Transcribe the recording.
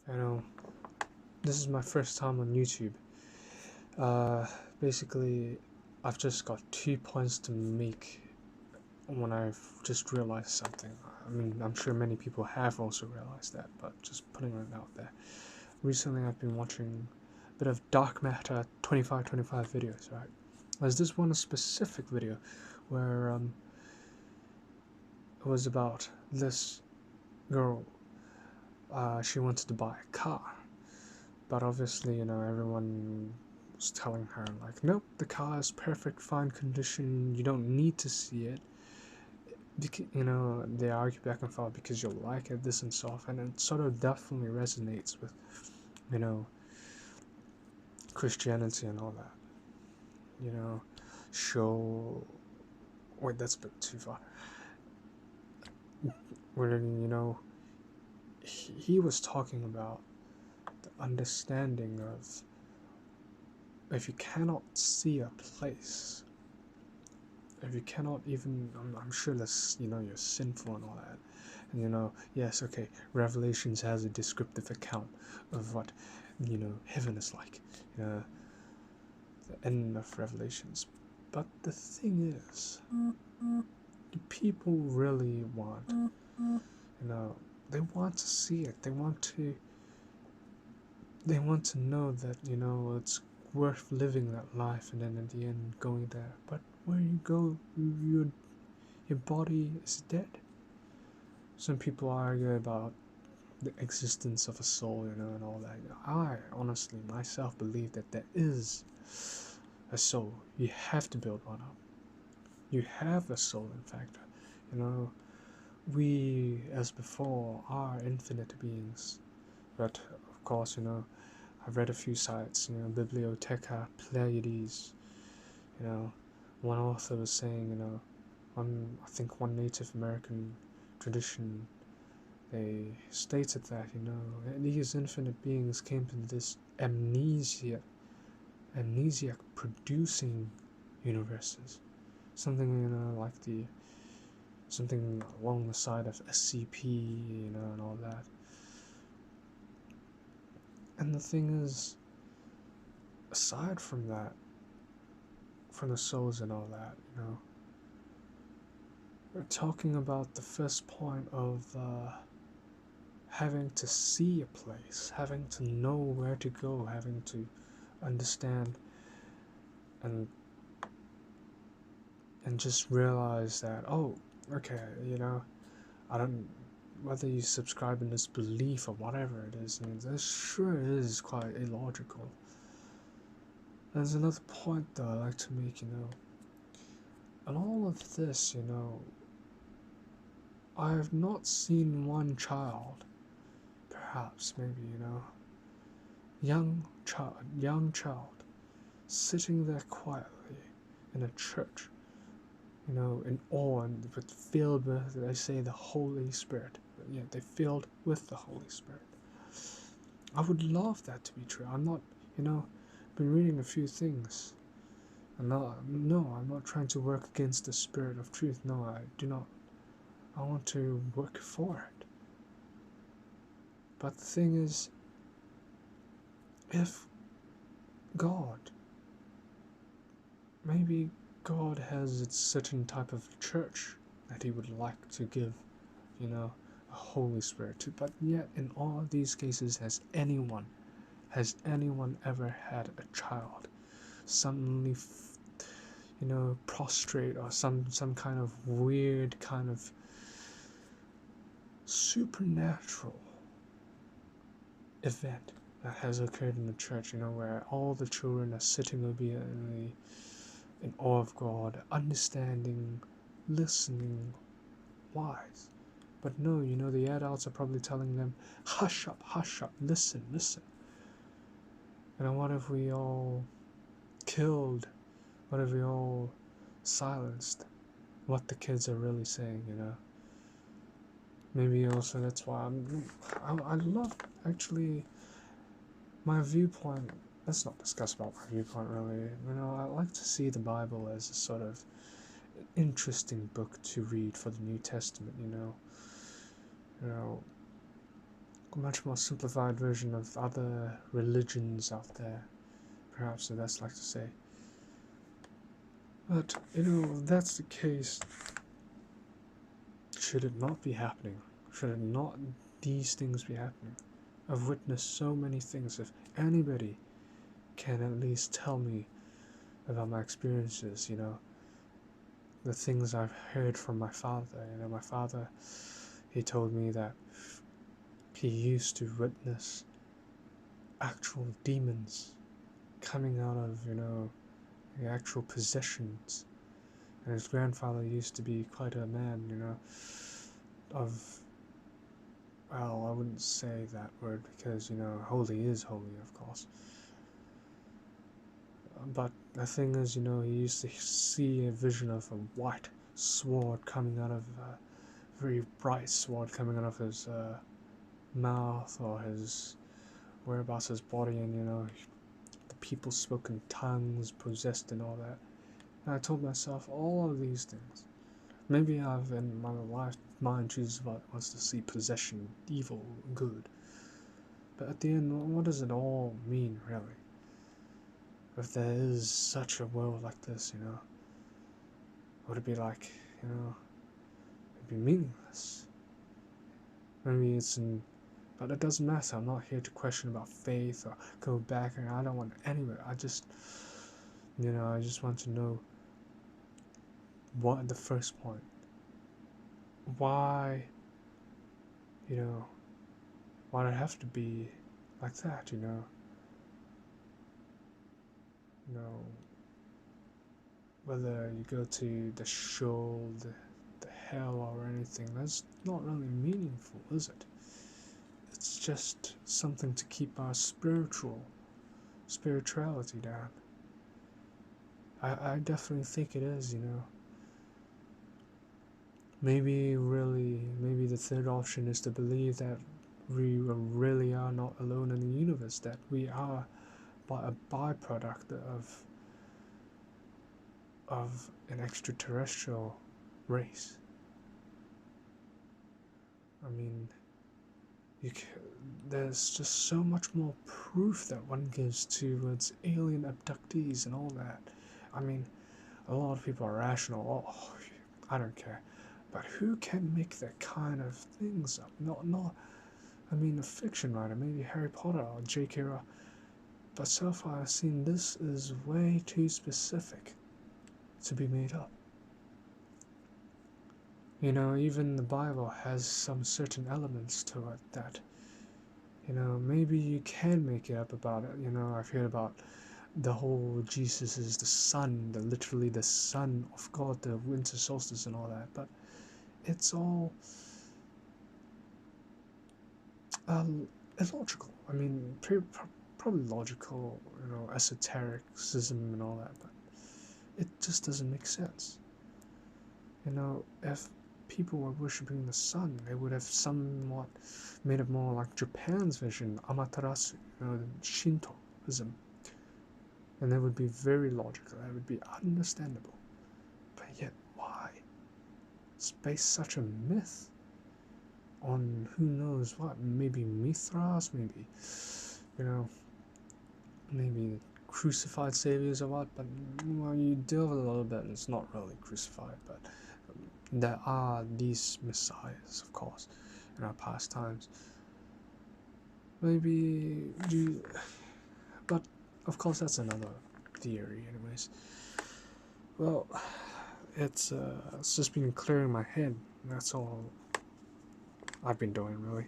You know, this is my first time on YouTube. Uh, Basically, I've just got 2 points to make when I've just realized something. I mean, I'm sure many people have also realized that, but just putting it out there. Recently, I've been watching a bit of Dark Matter 2525 videos, right? There's this one specific video where it was about this girl. She wanted to buy a car, but obviously, everyone was telling her, like, nope, the car is perfect, fine condition, you don't need to see it. They argue back and forth because you'll like it, this and so, and it sort of definitely resonates with, you know, Christianity and all that. You know, show. Wait, that's a bit too far. Where, he was talking about the understanding of if you cannot see a place, if you cannot even, I'm sure that's, you're sinful and all that. And, yes, okay, Revelations has a descriptive account of what, heaven is like, the end of Revelations. But the thing is, do people really want, they want to see it, they want to know that, it's worth living that life, and then at the end going there. But where you go, your body is dead. Some people argue about the existence of a soul, and all that. I honestly myself believe that there is a soul. You have to build one up. You have a soul, in fact. We, as before, are infinite beings. But of course, I've read a few sites, Bibliotheca Pleiades. You know, one author was saying, I think one Native American tradition, they stated that, these infinite beings came to this amnesiac producing universes. Something, something along the side of SCP, and all that. And the thing is, aside from that, from the souls and all that, we're talking about the first point of having to see a place, having to know where to go, having to understand and just realize that, oh, okay, I don't, whether you subscribe in this belief or whatever it is, this sure is quite illogical. There's another point though I like to make, and all of this, I have not seen one child, perhaps, maybe, young child, sitting there quietly in a church, in awe and with filled with, they say, the Holy Spirit. But yet they filled with the Holy Spirit. I would love that to be true. I'm not, been reading a few things. I'm not trying to work against the Spirit of truth. No, I do not. I want to work for it. But the thing is, if God, maybe God has a certain type of church that he would like to give, a Holy Spirit to, but yet in all these cases, has anyone ever had a child suddenly, prostrate, or some kind of weird kind of supernatural event that has occurred in the church, where all the children are sitting obediently in awe of God, understanding, listening, wise. But no, the adults are probably telling them, hush up, listen. And what if we all killed, what if we all silenced what the kids are really saying, Maybe also that's why I love, actually, my viewpoint. Let's not discuss about my viewpoint, really. I like to see the Bible as a sort of interesting book to read for the New Testament, a much more simplified version of other religions out there, perhaps the best like to say. But, if that's the case, should it not be happening? Should it not these things be happening? I've witnessed so many things. If anybody can at least tell me about my experiences, the things I've heard from my father. My father, he told me that he used to witness actual demons coming out of, the actual possessions. And his grandfather used to be quite a man, of, well, I wouldn't say that word because, holy is holy, of course. But the thing is, he used to see a vision of a white sword coming out of, very bright sword coming out of his mouth or his whereabouts his body, and, the people spoke in tongues, possessed and all that. And I told myself, all of these things. Maybe I've in my life mind chooses what it wants to see: possession, evil, good. But at the end, what does it all mean, really? If there is such a world like this, would it be like, it'd be meaningless. Maybe it's in, but it doesn't matter. I'm not here to question about faith or go back, and I don't want anywhere. I just want to know what the first point. Why, why did it have to be like that, whether you go to the Sheol, the hell or anything, that's not really meaningful, is it? It's just something to keep our spirituality down. I definitely think it is, Maybe the third option is to believe that we really are not alone in the universe, that we are a byproduct of an extraterrestrial race. I mean, there's just so much more proof that one gives towards alien abductees and all that. I mean, a lot of people are rational. Oh, I don't care. But who can make that kind of things up? Not. I mean, a fiction writer, maybe Harry Potter or J.K. Rowling. But so far I've seen this is way too specific to be made up. Even the Bible has some certain elements to it that, maybe you can make it up about it. I've heard about the whole Jesus is the Son, literally the Son of God, the winter solstice and all that. But it's all illogical. I mean, probably logical, esotericism and all that, but it just doesn't make sense. If people were worshipping the sun, they would have somewhat made it more like Japan's vision, Amaterasu, Shintoism. And that would be very logical, that would be understandable. But yet, why space such a myth on who knows what? Maybe Mithras, maybe, maybe crucified saviors or what, but you delve a little bit, it's not really crucified, but there are these messiahs, of course, in our past times. Maybe but of course that's another theory anyways. Well, it's just been clearing my head. That's all I've been doing, really.